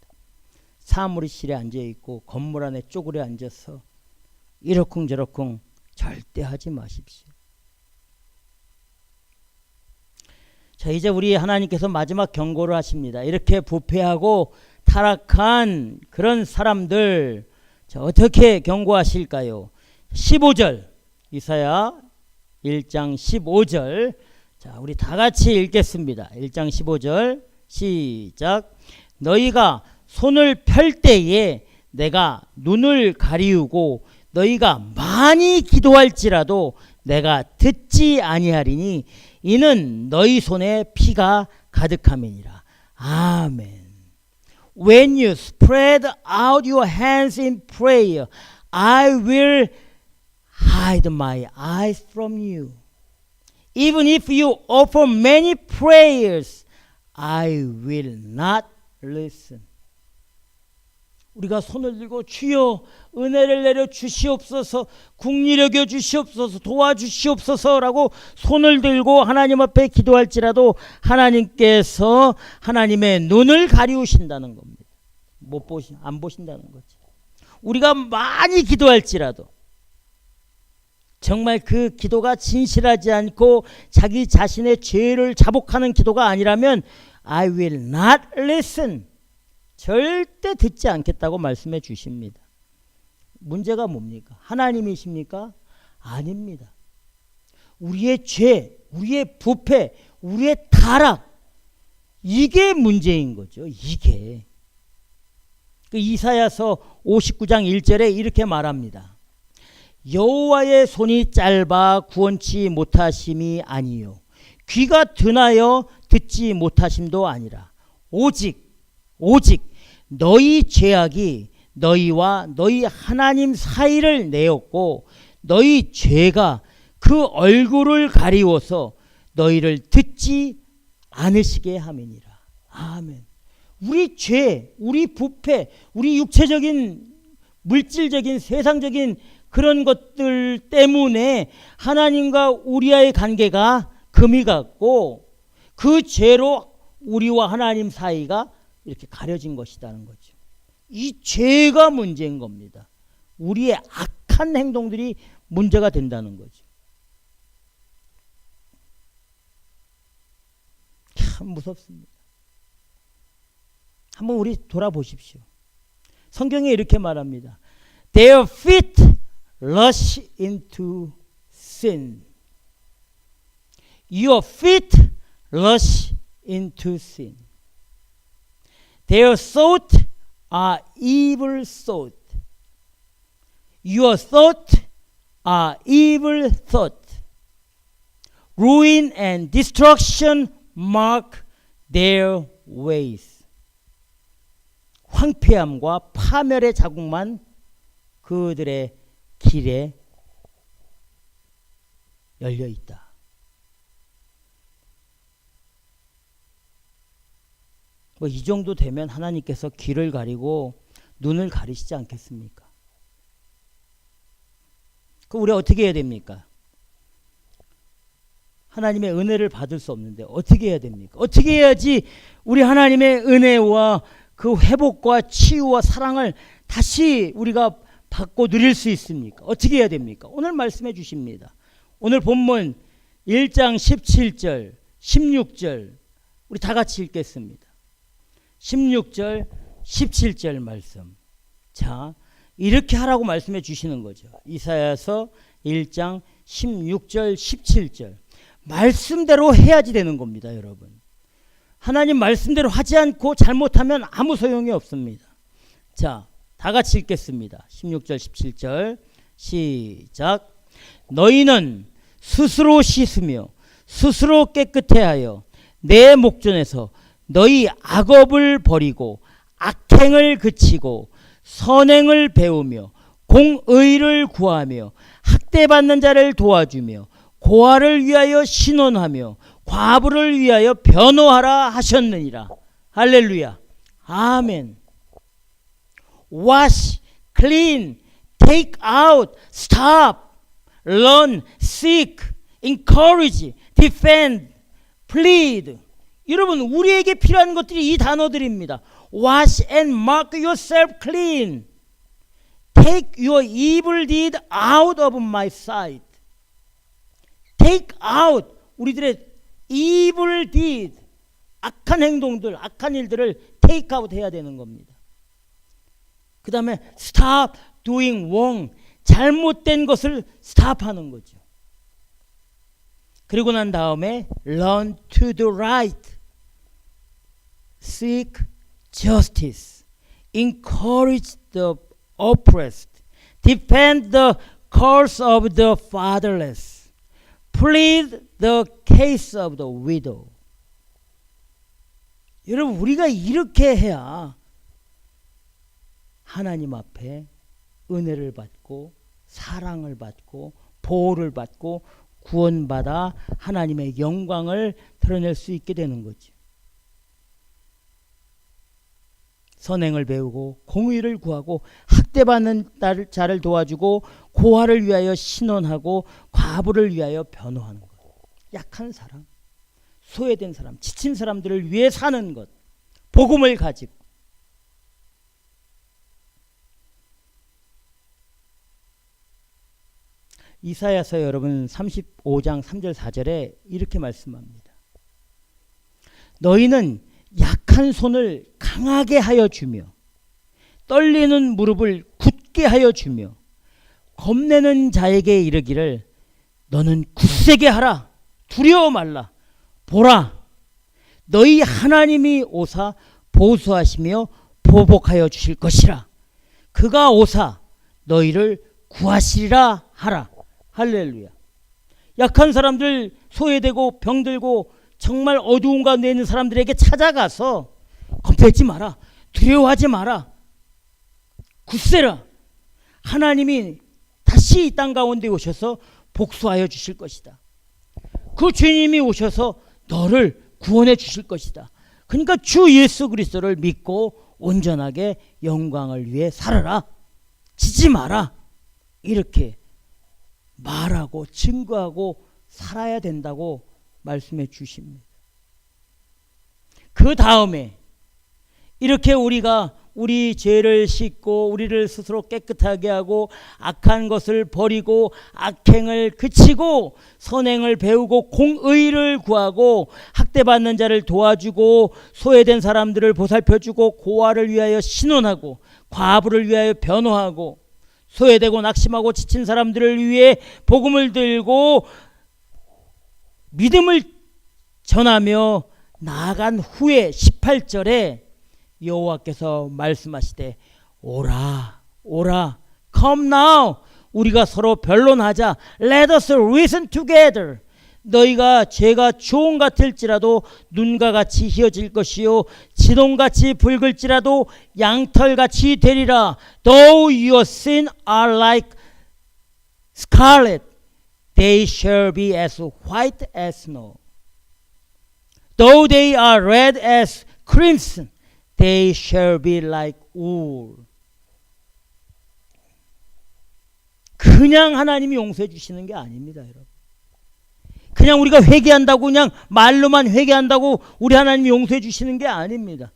사무실에 앉아있고 건물 안에 쪼그려 앉아서 이러쿵저러쿵 절대 하지 마십시오. 자, 이제 우리 하나님께서 마지막 경고를 하십니다. 이렇게 부패하고 타락한 그런 사람들, 자, 어떻게 경고하실까요? 15절, 이사야 1장 15절. 자, 우리 다 같이 읽겠습니다. 1장 15절 시작. 너희가 손을 펼 때에 내가 눈을 가리우고 너희가 많이 기도할지라도 내가 듣지 아니하리니 이는 너희 손에 피가 가득함이니라. 아멘. When you spread out your hands in prayer, I will hide my eyes from you. Even if you offer many prayers, I will not listen. 우리가 손을 들고 주여 은혜를 내려 주시옵소서, 긍휼히 여겨 주시옵소서, 도와주시옵소서라고 손을 들고 하나님 앞에 기도할지라도 하나님께서 하나님의 눈을 가리우신다는 겁니다. 안 보신다는 거지. 우리가 많이 기도할지라도 정말 그 기도가 진실하지 않고 자기 자신의 죄를 자복하는 기도가 아니라면 I will not listen. 절대 듣지 않겠다고 말씀해 주십니다. 문제가 뭡니까? 하나님이십니까? 아닙니다. 우리의 죄, 우리의 부패, 우리의 타락, 이게 문제인 거죠. 이게. 그 이사야서 59장 1절에 이렇게 말합니다. 여호와의 손이 짧아 구원치 못하심이 아니요 귀가 둔하여 듣지 못하심도 아니라 오직 너희 죄악이 너희와 너희 하나님 사이를 내었고 너희 죄가 그 얼굴을 가리워서 너희를 듣지 않으시게 함이니라. 아멘. 우리 죄, 우리 부패, 우리 육체적인 물질적인 세상적인 그런 것들 때문에 하나님과 우리와의 관계가 금이 갔고 그 죄로 우리와 하나님 사이가 이렇게 가려진 것이라는 거죠. 이 죄가 문제인 겁니다. 우리의 악한 행동들이 문제가 된다는 거죠. 참 무섭습니다. 한번 우리 돌아보십시오. 성경에 이렇게 말합니다. Their feet rush into sin. Your feet rush into sin. Their thoughts are evil thoughts. Your thoughts are evil thoughts. Ruin and destruction mark their ways. 황폐함과 파멸의 자국만 그들의 길에 열려 있다. 뭐 이 정도 되면 하나님께서 귀를 가리고 눈을 가리시지 않겠습니까? 그럼 우리 어떻게 해야 됩니까? 하나님의 은혜를 받을 수 없는데 어떻게 해야 됩니까? 어떻게 해야지 우리 하나님의 은혜와 그 회복과 치유와 사랑을 다시 우리가 받고 누릴 수 있습니까? 어떻게 해야 됩니까? 오늘 말씀해 주십니다. 오늘 본문 1장 17절, 16절 우리 다 같이 읽겠습니다. 16절, 17절 말씀. 자, 이렇게 하라고 말씀해 주시는 거죠. 이사야서 1장 16절, 17절. 말씀대로 해야지 되는 겁니다, 여러분. 하나님 말씀대로 하지 않고 잘못하면 아무 소용이 없습니다. 자, 다 같이 읽겠습니다. 16절, 17절 시작. 너희는 스스로 씻으며 스스로 깨끗해하여 내 목전에서 너희 악업을 버리고 악행을 그치고 선행을 배우며 공의를 구하며 학대받는 자를 도와주며 고아를 위하여 신원하며 과부를 위하여 변호하라 하셨느니라. 할렐루야. 아멘. Wash, clean, take out, stop, learn, seek, encourage, defend, plead. 여러분, 우리에게 필요한 것들이 이 단어들입니다. Wash and mark yourself clean. Take your evil deed out of my sight. Take out 우리들의 evil deed, 악한 행동들, 악한 일들을 take out 해야 되는 겁니다. 그 다음에 stop doing wrong, 잘못된 것을 stop 하는 거죠. 그리고 난 다음에 learn to do right, seek justice, encourage the oppressed, defend the cause of the fatherless, plead the case of the widow. 여러분, 우리가 이렇게 해야 하나님 앞에 은혜를 받고 사랑을 받고 보호를 받고 구원받아 하나님의 영광을 드러낼 수 있게 되는 거죠. 선행을 배우고 공의를 구하고 학대받는 자를 도와주고 고아를 위하여 신원하고 과부를 위하여 변호하는 것. 약한 사람, 소외된 사람, 지친 사람들을 위해 사는 것. 복음을 가지고. 이사야서 여러분 35장 3절 4절에 이렇게 말씀합니다. 너희는 약한 손을 강하게 하여 주며 떨리는 무릎을 굳게 하여 주며 겁내는 자에게 이르기를 너는 굳세게 하라, 두려워 말라. 보라, 너희 하나님이 오사 보수하시며 보복하여 주실 것이라. 그가 오사 너희를 구하시리라 하라. 할렐루야. 약한 사람들, 소외되고 병들고 정말 어두운 가운데 있는 사람들에게 찾아가서 겁내지 마라, 두려워하지 마라, 굳세라. 하나님이 다시 이 땅 가운데 오셔서 복수하여 주실 것이다. 그 주님이 오셔서 너를 구원해 주실 것이다. 그러니까 주 예수 그리스도를 믿고 온전하게 영광을 위해 살아라. 지지 마라. 이렇게 말하고 증거하고 살아야 된다고 말씀해 주십니다. 그 다음에 이렇게 우리가 우리 죄를 씻고 우리를 스스로 깨끗하게 하고 악한 것을 버리고 악행을 그치고 선행을 배우고 공의를 구하고 학대받는 자를 도와주고 소외된 사람들을 보살펴주고 고아를 위하여 신원하고 과부를 위하여 변호하고 소외되고 낙심하고 지친 사람들을 위해 복음을 들고 믿음을 전하며 나아간 후에 18절에 여호와께서 말씀하시되 오라 오라 come now 우리가 서로 변론하자 let us reason together 너희가 죄가 주홍 같을지라도 눈과 같이 희어질 것이요 진홍같이 붉을지라도 양털같이 되리라 though your sin are like scarlet they shall be as white as snow though they are red as crimson they shall be like wool. 그냥 하나님이 용서해 주시는 게 아닙니다, 여러분. 그냥 우리가 회개한다고 그냥 말로만 회개한다고 우리 하나님이 용서해 주시는 게 아닙니다.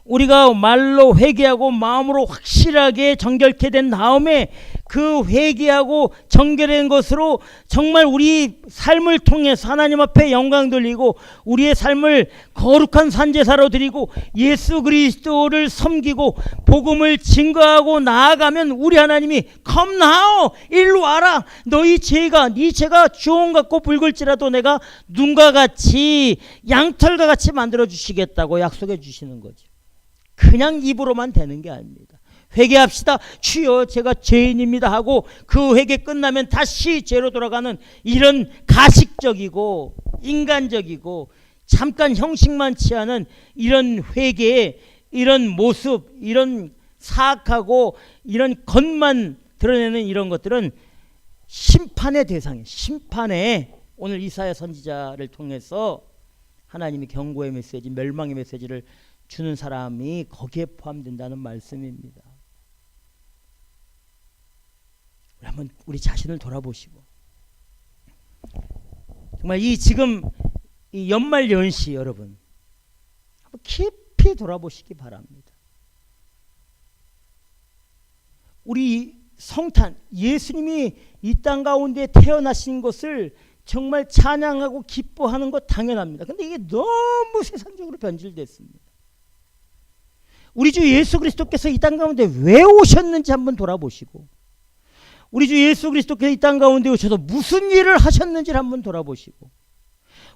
우리가 말로 회개하고 마음으로 확실하게 정결케 된 다음에 그 회개하고 정결된 것으로 정말 우리 삶을 통해서 하나님 앞에 영광 돌리고 우리의 삶을 거룩한 산제사로 드리고 예수 그리스도를 섬기고 복음을 증거하고 나아가면 우리 하나님이 come now 일로 와라 너희 죄가 네 죄가 주홍 같고 붉을지라도 내가 눈과 같이 양털과 같이 만들어 주시겠다고 약속해 주시는 거죠. 그냥 입으로만 되는 게 아닙니다. 회개합시다. 주여 제가 죄인입니다 하고 그 회개 끝나면 다시 죄로 돌아가는 이런 가식적이고 인간적이고 잠깐 형식만 취하는 이런 회개의 이런 모습 이런 사악하고 이런 겉만 드러내는 이런 것들은 심판의 대상이에요. 심판에 오늘 이사야 선지자를 통해서 하나님이 경고의 메시지 멸망의 메시지를 주는 사람이 거기에 포함된다는 말씀입니다. 우리 한번 우리 자신을 돌아보시고 정말 이 지금 이 연말 연시 여러분 한번 깊이 돌아보시기 바랍니다. 우리 성탄 예수님이 이 땅 가운데 태어나신 것을 정말 찬양하고 기뻐하는 것 당연합니다. 근데 이게 너무 세상적으로 변질됐습니다. 우리 주 예수 그리스도께서 이 땅 가운데 왜 오셨는지 한번 돌아보시고 우리 주 예수 그리스도께서 이 땅 가운데 오셔서 무슨 일을 하셨는지를 한번 돌아보시고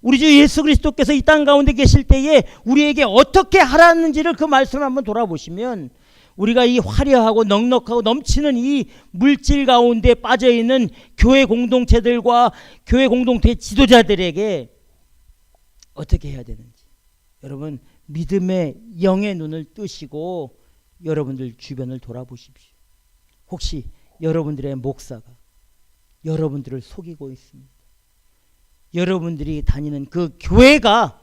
우리 주 예수 그리스도께서 이 땅 가운데 계실 때에 우리에게 어떻게 하라는지를 그 말씀을 한번 돌아보시면 우리가 이 화려하고 넉넉하고 넘치는 이 물질 가운데 빠져있는 교회 공동체들과 교회 공동체 지도자들에게 어떻게 해야 되는지 여러분 믿음의 영의 눈을 뜨시고 여러분들 주변을 돌아보십시오. 혹시 여러분들의 목사가 여러분들을 속이고 있습니다. 여러분들이 다니는 그 교회가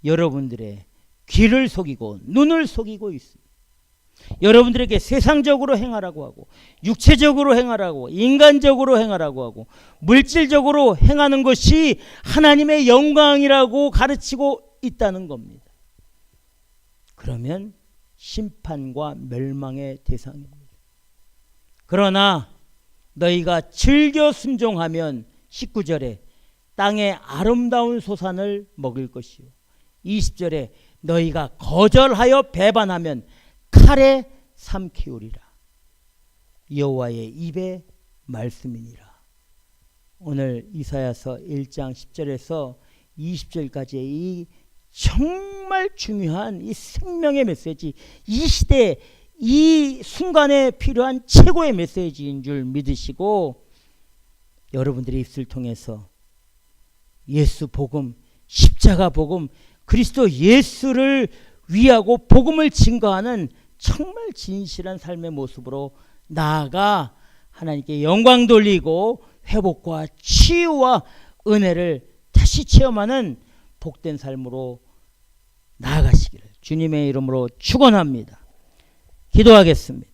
여러분들의 귀를 속이고 눈을 속이고 있습니다. 여러분들에게 세상적으로 행하라고 하고 육체적으로 행하라고 인간적으로 행하라고 하고 물질적으로 행하는 것이 하나님의 영광이라고 가르치고 있다는 겁니다. 그러면 심판과 멸망의 대상입니다. 그러나 너희가 즐겨 순종하면 19절에 땅의 아름다운 소산을 먹을 것이요 20절에 너희가 거절하여 배반하면 칼에 삼키우리라. 여호와의 입의 말씀이니라. 오늘 이사야서 1장 10절에서 20절까지의 이 정말 중요한 이 생명의 메시지, 이 시대 이 순간에 필요한 최고의 메시지인 줄 믿으시고 여러분들의 입술 통해서 예수 복음, 십자가 복음, 그리스도 예수를 위하고 복음을 증거하는 정말 진실한 삶의 모습으로 나아가 하나님께 영광 돌리고 회복과 치유와 은혜를 다시 다시 체험하는 복된 삶으로 나아가시기를 주님의 이름으로 축원합니다. 기도하겠습니다.